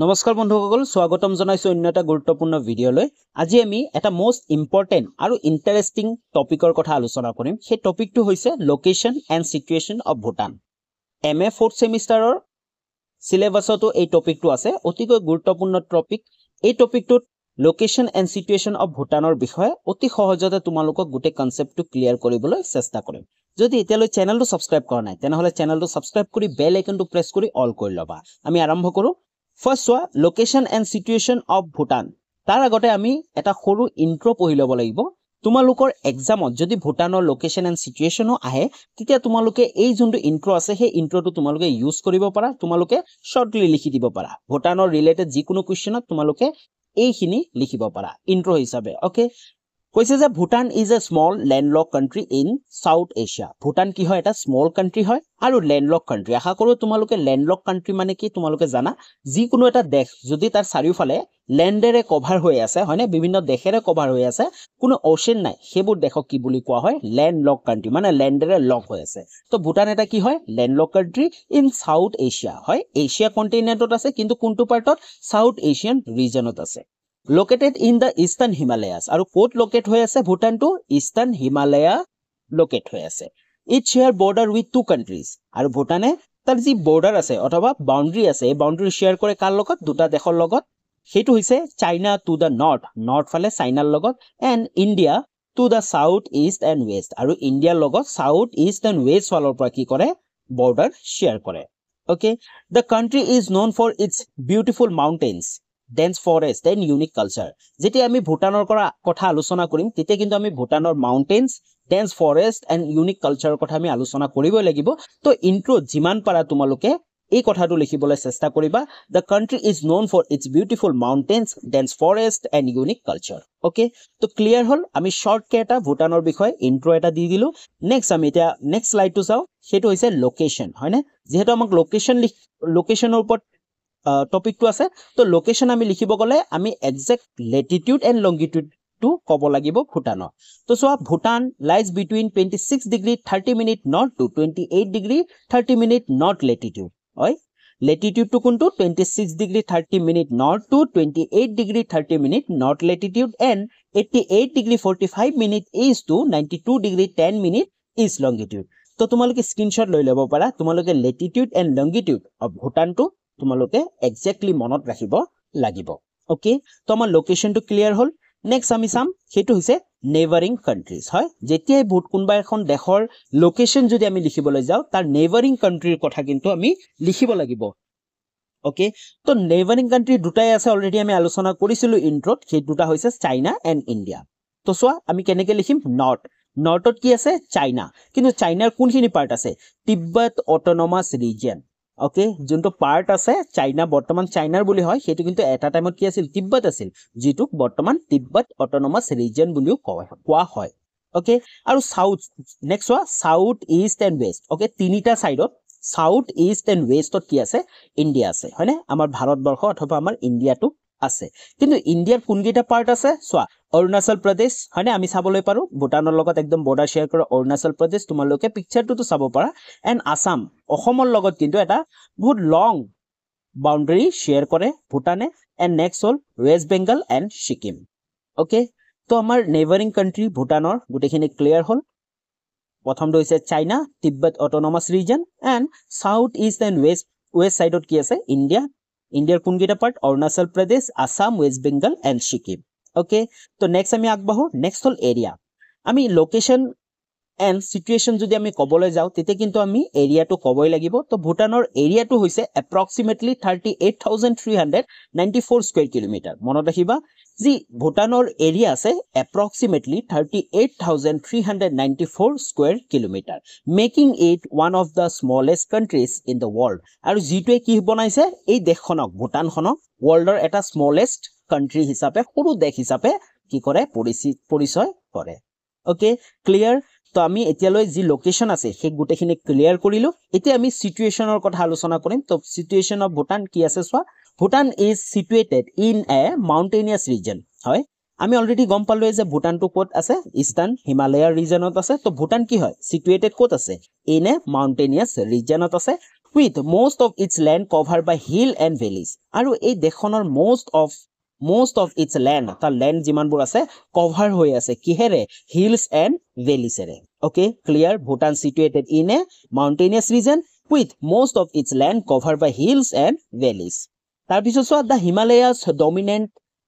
নমস্কাৰ বন্ধুসকল স্বাগতম জনাইছো অন্য এটা গুৰুত্বপূৰ্ণ ভিডিঅলৈ আজি আমি এটা মোস্ট ইম্পৰ্টেন্ট আৰু ইন্টাৰেষ্টিং টপিকৰ কথা আলোচনা কৰিম সেই টপিকটো হৈছে location and situation of Bhutan MA 4th সেমিষ্টাৰৰ সিলেবাসতো এই টপিকটো আছে অতিকৈ গুৰুত্বপূৰ্ণ টপিক এই টপিকটোত লোকেশন এণ্ড সিচুৱেশন অফ ভুটানৰ বিষয়ে অতি সহজতে তোমালোকক গোটেই কনসেপ্টটো ক্লিয়াৰ কৰিবলৈ চেষ্টা কৰিম যদি এতিয়ালৈ চেনেলটো সাবস্ক্ৰাইব কৰা নাই তেনেহলে চেনেলটো সাবস্ক্ৰাইব কৰি বেল আইকনটো প্ৰেছ কৰি অল কৰি লবা আমি আৰম্ভ কৰো First one, location and situation of Bhutan. তাৰ আগতে আমি এটা সৰু ইন্ট্ৰো পঢ়ি ল'ব লাগিব তোমালোকৰ এক্সামত যদি ভুটানৰ লোকেশন এণ্ড সিচুৱেশনো আহে তেতিয়া তোমালোকে এই যোনটো ইন্ট্ৰো আছে সেই ইন্ট্ৰোটো তোমালোকে ইউজ কৰিব পাৰা তোমালোকে শৰ্টলি লিখি দিব পাৰা ভুটানৰ ৰিলেটেড যিকোনো কোৱেশ্চনত তোমালোকে এইখিনি লিখিব পাৰা ইন্ট্ৰো হিচাপে ওকে কৈছে যে Bhutan is a small landlock country in south Asia Bhutan কি হয় এটা স্মল কান্ট্ৰি হয় আৰু ল্যান্ডলক কান্ট্ৰি আশা কৰো তোমালোকে ল্যান্ডলক কান্ট্ৰি মানে কি তোমালোকে জানা যিকোনো এটা দেশ যদি তাৰ চাৰিওফালে ল্যান্ডেৰে কভাৰ হৈ আছে হয়নে বিভিন্ন দেশেৰে কভাৰ হৈ আছে কোনো ওশেন নাই সেইবোৰ দেশক কি বুলি কোৱা হয় ল্যান্ডলক কান্ট্ৰি মানে ল্যান্ডেৰে লক হৈ আছে তো ভুটান এটা কি হয় landlock country in south Asia হয় এছিয়া কন্টিনেন্টত আছে কিন্তু কোনটো পাৰ্টত সাউথ এছিয়ান ৰিজনত আছে Located in the Eastern Himalayas আৰু কোট লোকেট হৈ আছে Bhutan to eastern Himalaya located হৈ আছে it share border with two countries আৰু ভুটানে তাৰ যি বৰ্ডাৰ আছে অথবা বাউণ্ডাৰী আছে এই বাউণ্ডাৰী শেয়াৰ কৰে কাৰ লগত দুটা দেশৰ লগত সেইটো হৈছে চাইনা টু দা নৰ্থ ফালে চাইনাৰ লগত and India to the south east and west আৰু ইণ্ডিয়াৰ লগত সাউথ ইষ্ট এণ্ড ৱেষ্ট ফালৰ পৰা কি কৰে বৰ্ডাৰ শেয়াৰ কৰে okay the country is known for its beautiful mountains dense forest and unique culture যেতিয়া আমি ভুটানৰ কথা আলোচনা কৰিম তেতিয়া কিন্তু আমি ভুটানৰ mountains dense forest and unique culture কথা আমি আলোচনা কৰিব লাগিব তো ইন্ট্ৰো যিমান পাৰা তোমালোকে এই কথাটো লিখিবলৈ চেষ্টা কৰিবা the country is known for its beautiful mountains dense forest and unique culture okay তো ক্লিয়াৰ হল আমি শৰ্টকে এটা ভুটানৰ বিষয়ে ইন্ট্ৰো এটা দি দিলো নেক্সট আমি এটা নেক্সট স্লাইডটো চাও সেইটো হৈছে লোকেশন হয়নে যেহেতু আমাক লোকেশনৰ ওপৰত টপিক টু আছে তো লোকেশন আমি লিখিব গলে আমি exact latitude and longitude too কব লাগিব ভুটানৰ তো so Bhutan lies between 26 degree 30 minute north to 28 degree 30 minute north latitude হয় ল্যাটিটিউড টু কোনটো 26 degree 30 minute north to 28 degree 30 minute north latitude and 88 degree 45 minute east to 92 degree 10 minute east longitude তো তোমালোকে screenshot লৈ ল'ব পাৰা তোমালোকে latitude and longitude of Bhutan two তোমালোকে exactly মনত ৰাখিব লাগিব ওকে তো আমাৰ লোকেশনটো ক্লিয়াৰ হল নেক্সট আমি চাম সেইটো হৈছে নেইবাৰিং কান্ট্ৰিজ হয় যেতিয়াই কোনবা এখন দেশৰ লোকেশন যদি আমি লিখিবলৈ যাও তাৰ নেইবাৰিং কান্ট্ৰিৰ কথা কিন্তু আমি লিখিব লাগিব ওকে তো নেইবাৰিং কান্ট্ৰি দুটাই আছে অলৰেডি আমি আলোচনা কৰিছিলো ইন্ট্ৰোত সেই দুটা হৈছে চাইনা এণ্ড ইণ্ডিয়া তো সোয়া আমি কেনেকৈ লিখিম নৰ্থত কি আছে চাইনা কিন্তু চাইনাৰ কোনখিনি পাৰ্ট আছে তিব্বত অটোনমাস ৰিজন ওকে যোনটো পাৰ্ট আছে চাইনা বৰ্তমান চাইনাৰ বুলি হয় সেইটো কিন্তু এটা টাইমত কি আছিল তিব্বত আছিল যেটো বৰ্তমান তিব্বত অটোনমাস ৰিজন বুলিও কোৱা হয় ওকে আৰু সাউথ নেক্সট ওয়া south east and west okay তিনিটা সাইডত সাউথ ইষ্ট এণ্ড ৱেষ্টত কি আছে ইণ্ডিয়া আছে হয়নে আমাৰ ভাৰতবৰ্ষ অথবা আমাৰ ইণ্ডিয়াটো আছে কিন্তু ইণ্ডিয়াৰ কোনকেইটা পাৰ্ট আছে সোয়া অৰুণাচল প্ৰদেশ হয়নে আমি চাবলৈ পাৰো ভুটানৰ লগত একদম বৰ্ডাৰ শেয়াৰ কৰা অৰুণাচল প্ৰদেশ তোমালোকে পিকচাৰটো চাব পাৰা এণ্ড আসাম অসমৰ লগত কিন্তু এটা বহুত লং বাউণ্ডাৰী শেয়াৰ কৰে ভুটানে এণ্ড নেক্সট হল west Bengal and Sikkim okay তো আমাৰ নেইবাৰিং কান্ট্ৰি ভুটানৰ গোটেইখিনি ক্লিয়াৰ হল প্ৰথমটো হৈছে চাইনা তিব্বত autonomous region and south east and west সাইডত কি আছে ইণ্ডিয়াৰ কোনকেইটা part Arunachal Pradesh Assam west Bengal and Sikkim okay তো নেক্সট আমি আগবাঢ়ো নেক্সট হল এৰিয়া আমি লোকেশন এণ্ড সিচুৱেশন যদি আমি কবলৈ যাও তেতিয়া কিন্তু আমি এৰিয়াটো কবই লাগিব তো ভুটানৰ এৰিয়াটো হৈছে এপ্ৰক্সিমেটলি 38,394 স্কয়াৰ কিলোমিটাৰ মনত ৰাখিবা যি ভুটানৰ এৰিয়া আছে approximately 38,394 square kilometre making it one of the smallest countries in the world আৰু যিটোৱে কি বনাইছে এই দেশখনক ভুটানখনক ওয়াৰ্ল্ডৰ এটা স্মলেষ্ট কান্ট্ৰি হিচাপে সৰু দেশ হিচাপে কি কৰে পৰিচয় কৰে ওকে ক্লিয়াৰ তো আমি এতিয়ালৈ যি লোকেশন আছে সেই গুটেখিনি ক্লিয়াৰ কৰিলো এতিয়া আমি সিচুৱেশনৰ কথা আলোচনা কৰিম তো সিচুৱেশন অফ ভুটান কি আছে so Bhutan is situated in a mountainous region হয় আমি অলৰেডি গম পালো যে ভুটানটো ক'ত আছে ইষ্টাৰ্ণ হিমালয়া ৰিজনত আছে তো ভুটান কি হয় সিটুৱেটেড ক'ত আছে ইন এ মাউণ্টেইনিয়াছ ৰিজনত আছে with most of its land covered by hill and valleys. আৰু এই দেশখনৰ most of its land, তাৰ land যিমানবোৰ আছে cover হৈ আছে কিহেৰে? Hills and valleys array. Okay, clear? Bhutan situated in a mountainous region with most of its land covered by hills and valleys. তাৰপিছত চোৱা, the Himalayas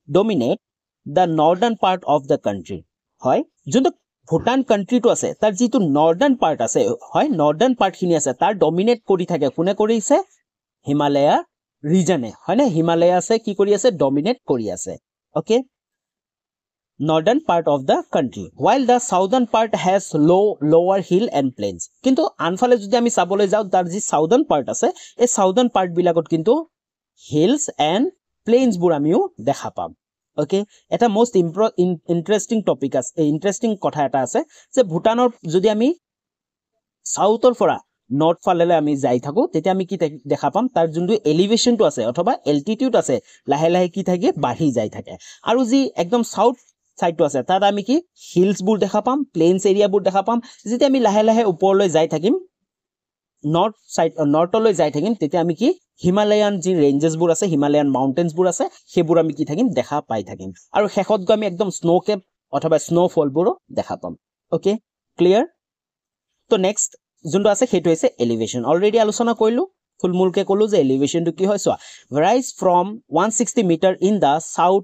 dominate the northern part of the country. হয়, যোনটো ভুটান কান্ট্ৰিটো আছে তাৰ যিটো northern part আছে, হয়, northern পাৰ্টখিনি আছে তাৰ ডমিনেট কৰি থাকে কোনে কৰিছে? হিমালয়া ৰিজনে, হয় নে? হিমালয়াছে কি কৰি আছে? ডমিনেট কৰি আছে. Okay, northern part of the country, while the southern part has lower hill and plains. কিন্তু আনফালে যদি আমি চাবলৈ যাওঁ তাৰ যি southern part আছে এই southern part বিলাকত কিন্তু hills and plains বোৰ আমিও দেখা পাম. ওকে, এটা মোস্ট ইন্টাৰেষ্টিং টপিক আছে, ইন্টাৰেষ্টিং কথা এটা আছে যে ভুটানৰ যদি আমি সাউথৰ পৰা নৰ্থ ফালেলৈ আমি যাই থাকো তেতিয়া আমি কি দেখা পাম? তাৰ যোনটো এলিভেশনটো আছে অথবা এল্টিটিউড আছে লাহে লাহে কি থাকে? বাঢ়ি যাই থাকে. আৰু যি একদম সাউথ সাইডটো আছে তাত আমি কি হিলছবোৰ দেখা পাম, প্লেইনছ এৰিয়াবোৰ দেখা পাম. যেতিয়া আমি লাহে লাহে ওপৰলৈ যাই থাকিম, নৰ্থলৈ যাই থাকিম, তেতিয়া আমি কি হিমালয়ান যি ৰেঞ্জেছবোৰ আছে, হিমালয়ান মাউণ্টেইনছবোৰ আছে সেইবোৰ আমি কি থাকিম? দেখা পাই থাকিম. আৰু শেষত গৈ আমি একদম স্নো কেপ অথবা স্নোফলবোৰো দেখা পাম. Okay, clear? তো নেক্সট যোনটো আছে সেইটো হৈছে এলিভেশন. অলৰেডি আলোচনা কৰিলো, ফুলমূলকে ক'লো যে এলিভেশনটো কি হয় চোৱা, rise from 160 metres in the south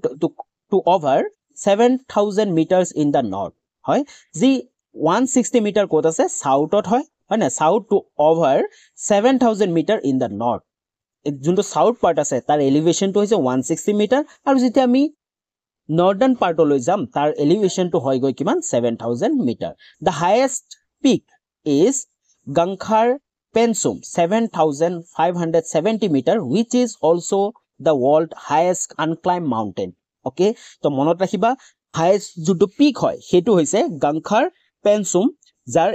to over 7,000 meters in the north. হয়, যি 160 মিটাৰ ক'ত আছে? সাউথত হয়, হয় না? South to over 7,000 metres in the north. যোনটো সাউথ পাৰ্ট আছে তাৰ এলিভেশনটো হৈছে 160 মিটাৰ, আৰু যেতিয়া আমি নৰ্দাৰ্ণ পাৰ্টলৈ যাম তাৰ এলিভেশনটো হয় গৈ কিমান? 7,000 metres. The highest peak is Gangkhar Pensum, 7,570 meter, which is also the world highest unclimbed mountain. Okay, তো মনত ৰাখিবা হাইয়েষ্ট যোনটো পিক হয় সেইটো হৈছে Gangkhar Pensum, যাৰ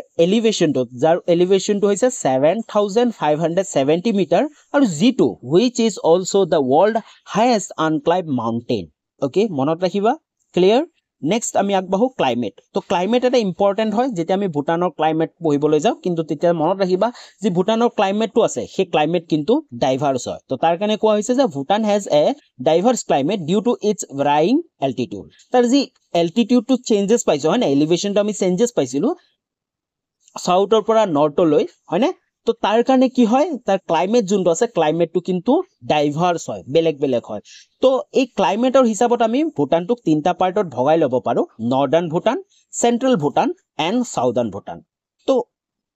এলিভেশনটো হৈছে 7,570 মিটাৰ, আৰু যিটো which is also the world highest unclimbed mountain. Okay, মনত ৰাখিবা. ক্লিয়াৰ? নেক্সট আমি আগবাঢ়ো ক্লাইমেট. তো ক্লাইমেট এটা ইম্পৰ্টেণ্ট হয় যেতিয়া আমি ভুটানৰ ক্লাইমেট পঢ়িবলৈ যাওঁ, কিন্তু তেতিয়া মনত ৰাখিবা যে ভুটানৰ ক্লাইমেটটো আছে সেই ক্লাইমেট কিন্তু ডাইভাৰ্ছ হয়. তো তাৰ কাৰণে কোৱা হৈছে যে Bhutan has a diverse climate due to its varying altitude. তাৰ যি এল্টিটিউডটো চেঞ্জেছ পাইছোঁ, হয় নে? এলিভেশ্যনটো আমি চেঞ্জেছ পাইছিলোঁ সাউথৰ পৰা নৰ্থলৈ, হয়নে? তো তাৰ কাৰণে কি হয়? তাৰ ক্লাইমেট যোনটো আছে ক্লাইমেটটো কিন্তু ডাইভাৰ্ছ হয়, বেলেগ বেলেগ হয়. তো এই ক্লাইমেটৰ হিচাপত আমি ভুটানটোক তিনিটা পাৰ্টত ভগাই ল'ব পাৰোঁ: northern Bhutan, central Bhutan and southern Bhutan. তো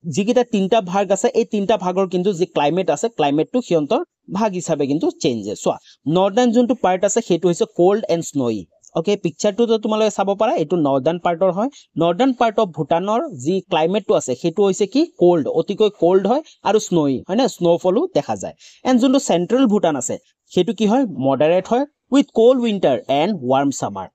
যিকেইটা তিনিটা ভাগ আছে এই তিনিটা ভাগৰ কিন্তু যি ক্লাইমেট আছে ক্লাইমেটটো সিহঁতৰ ভাগ হিচাপে কিন্তু চেঞ্জেছ. চোৱা, নৰ্দাৰ্ণ যোনটো পাৰ্ট আছে সেইটো হৈছে কোল্ড এণ্ড স্ন'ই. ওকে, পিকচাৰটো তোমালোকে চাব পাৰা, এইটো নৰ্দাৰ্ণ পাৰ্টৰ হয়. নৰ্দাৰ্ণ পাৰ্ট অফ ভুটানৰ যি ক্লাইমেটটো আছে সেইটো হৈছে কি? কোল্ড, অতিকৈ কোল্ড হয় আৰু স্ন'ই, হয় নে? স্ন'ফলো দেখা যায়. এণ্ড যোনটো চেণ্ট্ৰেল ভুটান আছে সেইটো কি হয়? মডাৰেট হয় with cold winter and warm summer.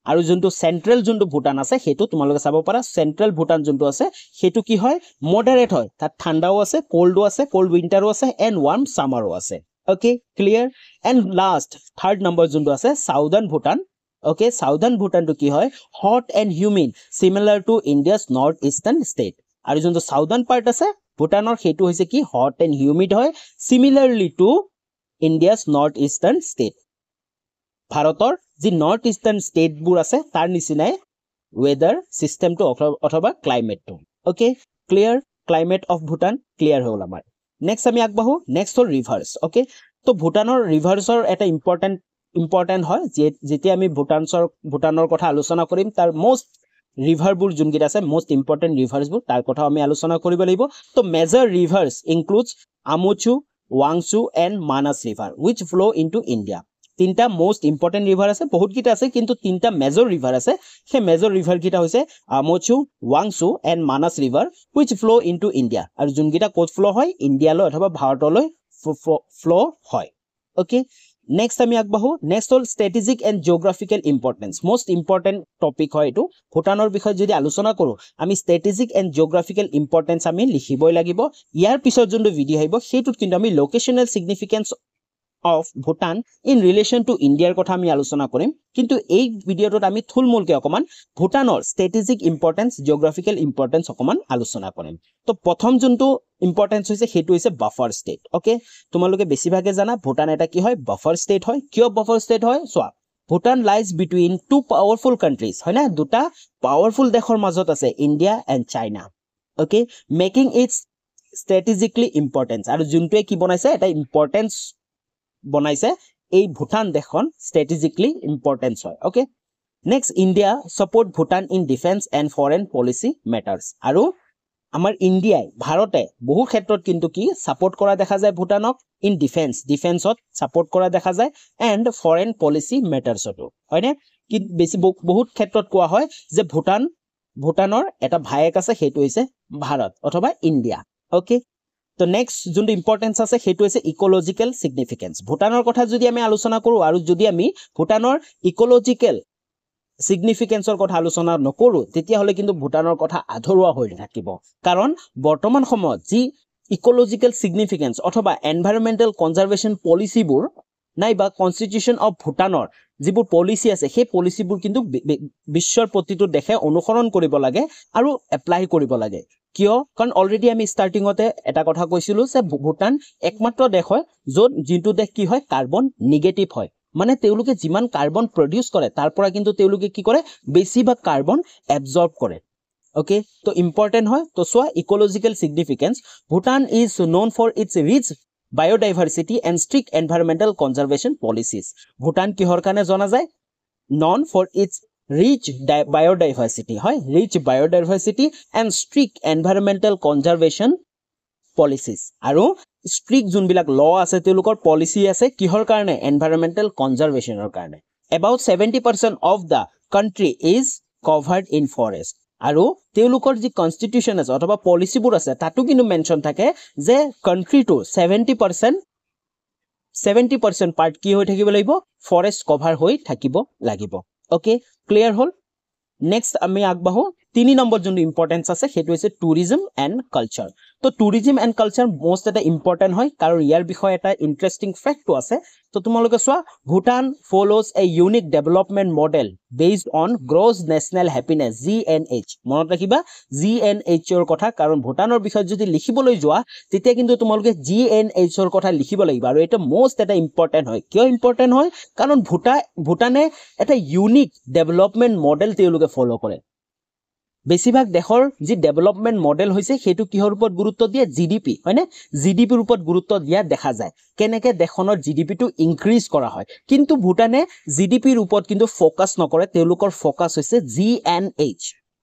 আৰু যোনটো চেণ্ট্ৰেল যোনটো ভুটান আছে সেইটো তোমালোকে চাব পাৰা, চেণ্ট্ৰেল ভুটান যোনটো আছে সেইটো কি হয়? মডাৰেট হয়, তাত ঠাণ্ডাও আছে, কোল্ডো আছে, কোল্ড উইণ্টাৰো আছে এণ্ড ৱাৰ্ম ছামাৰো আছে. Okay, clear? And last third number যোনটো আছে সাউদাৰ্ণ ভুটান. ওকে, সাউদাৰ্ণ ভুটানটো কি হয়? Hot and humid, similar to India's north eastern state. আৰু যোনটো সাউদাৰ্ণ পাৰ্ট আছে ভুটানৰ সেইটো হৈছে কি? হট এণ্ড হিউমিড হয়, similarly to India's north eastern state. ভাৰতৰ যি নৰ্থ ইষ্টাৰ্ণ ষ্টেটবোৰ আছে তাৰ নিচিনাই ৱেডাৰ চিষ্টেমটো অথবা ক্লাইমেটটো. Okay, clear? Climate of Bhutan clear হ'ল আমাৰ. নেক্সট আমি আগবাঢ়ো. নেক্সট হ'ল ৰিভাৰ্ছ. ওকে, তো ভুটানৰ ৰিভাৰ্ছৰ এটা ইম্পৰ্টেণ্ট হয়, যেতিয়া আমি ভুটানৰ কথা আলোচনা কৰিম তাৰ মোষ্ট ৰিভাৰবোৰ যোনকেইটা আছে, মোষ্ট ইম্পৰ্টেণ্ট ৰিভাৰ্ছবোৰ তাৰ কথা আমি আলোচনা কৰিব লাগিব. তো মেজৰ ৰিভাৰ্ছ ইনক্লুডছ আমুচু, ৱাংচু and Manas river which flow' into India. তিনিটা মোষ্ট ইম্পৰ্টেণ্ট ৰিভাৰ আছে, বহুতকেইটা আছে কিন্তু তিনিটা মেজৰ ৰিভাৰ আছে. সেই মেজৰ ৰিভাৰকেইটা হৈছে আমুচু, ৱাংচু and Manas river which flow' into India. আৰু যোনকেইটা ক'ত ফ্ল' হয়? ইণ্ডিয়ালৈ অথবা ভাৰতলৈ ফ্ল' হয়. ওকে, নেক্সট আমি আগবাঢ়ো. নেক্সট হ'ল strategic and geographical importance. Most important topic হয় এইটো. ভুটানৰ বিষয়ে যদি আলোচনা কৰোঁ আমি ষ্ট্ৰেটেজিক এণ্ড জিঅ'গ্ৰাফিকেল ইম্পৰ্টেঞ্চ আমি লিখিবই লাগিব. ইয়াৰ পিছত যোনটো ভিডিঅ' আহিব সেইটোত কিন্তু আমি locational significance of Bhutan in relation to Indiaৰ কথা আমি আলোচনা কৰিম কিন্তু এই ভিডিওটোত আমি থুলমূলকে অকমান ভুটানৰ strategic importance geographical importance অকমান আলোচনা কৰিম তো প্ৰথম যোনটো importance হৈছে হেতু হৈছে buffer state ওকে তোমালোকে বেছিভাগে জানা ভুটান এটা কি হয় buffer state হয় কিয় buffer state হয় সোৱা Bhutan lies between two powerful countries হয় না দুটা powerful দেশৰ মাজত আছে India and China okay making it strategically important আৰু যোনটোৱে কি বনাইছে এটা importance বনাইছে এই ভুটান দেশখন strategically importance হয় okay next India support Bhutan in defense and foreign policy matters আৰু আমাৰ ইন্ডিয়াই ভাৰতে বহু ক্ষেত্ৰত কিন্তু কি সাপোৰ্ট কৰা দেখা যায় ভুটানক ইন ডিফেন্সত সাপোৰ্ট কৰা দেখা যায় এন্ড ফৰেন পলিসি মেটাৰছটো হয়নে কি বেছি বহুত ক্ষেত্ৰত কোৱা হয় যে ভুটানৰ এটা ভায়েক আছে হেতু হৈছে ভাৰত অথবা ইন্ডিয়া ওকে তো নেক্সট যোনটো ইম্পৰ্টেন্স আছে হেতু হৈছে ইকোলজিক্যাল সিগনিফিকেন্স ভুটানৰ কথা যদি আমি আলোচনা কৰো আৰু যদি আমি ভুটানৰ ইকোলজিক্যাল সিগনিফিকেন্সৰ কথা আলোচনা নকৰো তেতিয়া হলে কিন্তু ভুটানৰ কথা আধৰুৱা হৈ থাকিব কাৰণ বৰ্তমান সময়ত যি ইকোলজিক্যাল সিগনিফিকেন্স অথবা এনভায়ৰনমেন্টাল কনজাৰভেশন পলিচিবোৰ নাইবা কনস্টিটিউশন অফ ভুটানৰ যিবোৰ পলিচি আছে সেই পলিচিবোৰ কিন্তু বিশ্বৰ প্ৰতিটো দেশে অনুসৰণ কৰিব লাগে আৰু এপ্লাই কৰিব লাগে কিয় কাৰণ অলৰেডি আমি ষ্টাৰ্টিংতে এটা কথা কৈছিলো যে ভুটান একমাত্ৰ দেশ হয় য'ত যিটো দেশ কি হয় কাৰ্বন নিগেটিভ হয় মানে তেওঁলোকে যিমান কাৰ্বন প্ৰডিউস কৰে তাৰ পৰা কিন্তু তেওঁলোকে কি কৰে বেছিভাগ কাৰ্বন এবজৰ্ব কৰে ওকে তো ইম্পৰ্টেন্ট হয় তো so ecological significance Bhutan is known for its rich biodiversity and strict environmental conservation policies Bhutan কিহৰ কাৰণে জনা যায় known for its rich biodiversity হয় rich biodiversity and strict environmental conservation policies আৰু strict যোনবিলাক ল আছে তেওঁলোকৰ পলিসি আছে কিহৰ কাৰণে environmental conservationৰ কাৰণে about 70% of the country is covered in forest আৰু তেওঁলোকৰ যি কনস্টিটিউশন আছে অথবা পলিচিবোৰ আছে তাতো কিন্তু মেনশন থাকে যে কান্ট্ৰি টু 70% পাৰ্ট কি হৈ থাকিব লাগিব ফৰেষ্ট কভাৰ হৈ থাকিব লাগিব ওকে ক্লিয়াৰ হল নেক্সট আমি আগবাহো 3 নম্বৰ যোনটো ইম্পৰ্টেন্স আছে হেতু হৈছে টুৰিজম এন্ড কালচাৰ তো টুৰিজম এন্ড কালচাৰ মোস্ট এটা ইম্পৰ্টেন্ট হয় কাৰণ ইয়াৰ বিষয়ে এটা ইন্টাৰেষ্টিং ফ্যাক্টটো আছে তো তোমালোকে so Bhutan follows a unique development model based on gross national happiness GNH মনত ৰাখিবা GNH ৰ কথা কাৰণ ভুটানৰ বিষয়ে যদি লিখিবলৈ যোৱা তেতিয়া কিন্তু তোমালোকে GNH ৰ কথা লিখিব লাগিব আৰু এটা মোস্ট এটা ইম্পৰ্টেন্ট হয় কিয় ইম্পৰ্টেন্ট হয় কাৰণ ভুটানে এটা ইউনিক ডেভেলপমেন্ট মডেল তেওঁলোকে ফলো কৰে বেছিভাগ দেশৰ যি ডেভেলপমেন্ট মডেল হৈছে হেতু কিহৰ ওপৰত গুৰুত্ব দিয়ে জিডিপি হয়নে জিডিপিৰ ওপৰত গুৰুত্ব দিয়া দেখা যায় কেনেকে দেশনৰ জিডিপি টো ইনক্ৰিজ কৰা হয় কিন্তু ভুটানে জিডিপিৰ ওপৰত কিন্তু ফোকাস নকৰে তেওঁলোকৰ ফোকাস হৈছে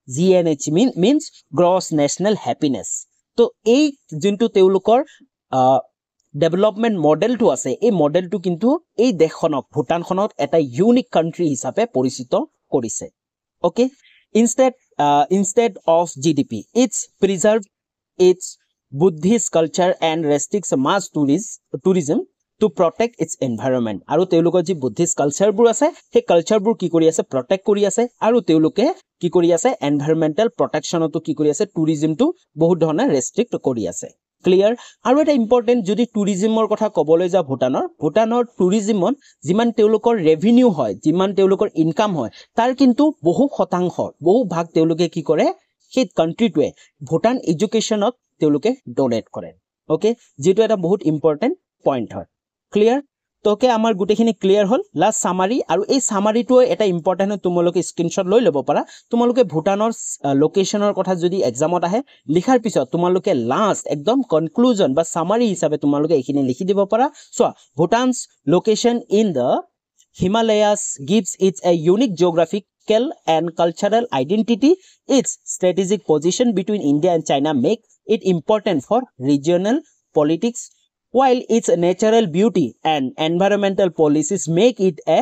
GNH means gross national happiness তো এই যোনটো তেওঁলোকৰ ডেভেলপমেন্ট মডেলটো আছে এই মডেলটো কিন্তু এই দেশখনক ভুটানখনক এটা ইউনিক কান্ট্ৰি হিচাপে পৰিচিত কৰিছে okay instead of GDP it's preserve its Buddhist culture and restricts mass tourism to protect its environment আৰু তেওঁলোকৰ যি বুদ্ধিষ্ট কালচাৰবোৰ আছে সেই কালচাৰবোৰ কি কৰি আছে প্ৰটেক্ট কৰি আছে আৰু তেওঁলোকে কি কৰি আছে এনভায়ৰনমেন্টাল প্ৰটেকচনটো কি কৰি আছে টুৰিজমটো বহুত ধৰণে ৰেষ্ট্ৰিক্ট কৰি আছে ক্লিয়াৰ আৰু এটা ইম্পৰ্টেন্ট যদি টুৰিজমৰ কথা কবলৈ যা ভুটানৰ টুৰিজমত যিমান তেওঁলোকৰ ৰেভিনিউ হয় যিমান তেওঁলোকৰ ইনকাম হয় তাৰ কিন্তু বহু শতাংশ বহু ভাগ তেওঁলোকে কি কৰে সেই কান্ট্ৰিটোৱে ভুটান এডুকেশ্যনত তেওঁলোকে ডোনেট কৰে ওকে যেটো এটা বহুত ইম্পৰ্টেন্ট পইণ্ট হয় ক্লিয়াৰ তোকে আমাৰ গুটেখিনি ক্লিয়াৰ হল লাষ্ট সামাৰি আৰু এই সামাৰিটো এটা ইম্পৰ্টেন্ট তোমালোকে স্ক্ৰিনশ্বট লৈ লব পাৰা তোমালোকে ভুটানৰ লোকেশনৰ কথা যদি এক্সামত আহে লিখাৰ পিছত তোমালোকে লাষ্ট একদম কনক্লুজন বা সামাৰি হিচাপে তোমালোকে এখিনি লিখি দিব পাৰা so Bhutan's location in the Himalayas gives it a unique geographical and cultural identity. Its strategic position between India and China make it important for regional politics, while its natural beauty and environmental policies make it a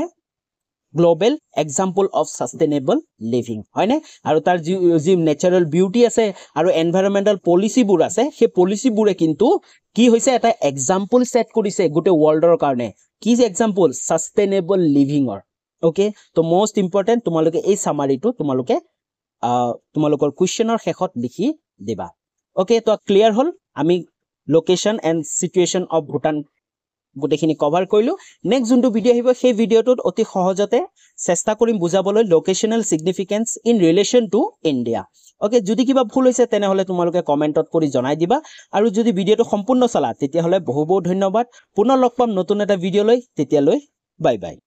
global example of sustainable living. হয়নে আৰু তাৰ যি natural beauty আছে আৰু environmental policy বোৰ আছে সেই policy বোৰে কিন্তু কি হৈছে এটা example set কৰিছে গোটে worldৰ কাৰণে কি example sustainable living or okay তো most important তোমালোকে এই সামাৰিটো তোমালোকৰ কোৱেশ্চনৰ শেষত লিখি দিবা okay তো ক্লিয়াৰ হল আমি location and situation of Bhutan গোটেইখিনি কভাৰ কৰিলো নেক্সট যোনটো ভিডিঅ' আহিব সেই ভিডিঅ'টোত অতি সহজতে চেষ্টা কৰিম বুজাবলৈ locational significance in relation to India okay যদি কিবা ভুল হৈছে তেনেহলে তোমালোকে কমেন্টত কৰি জনাই দিবা আৰু যদি ভিডিঅ'টো সম্পূৰ্ণ চালা তেতিয়াহলে বহু বহু ধন্যবাদ পুনৰ লগ পাম নতুন এটা ভিডিঅ' লৈ তেতিয়ালৈ বাই বাই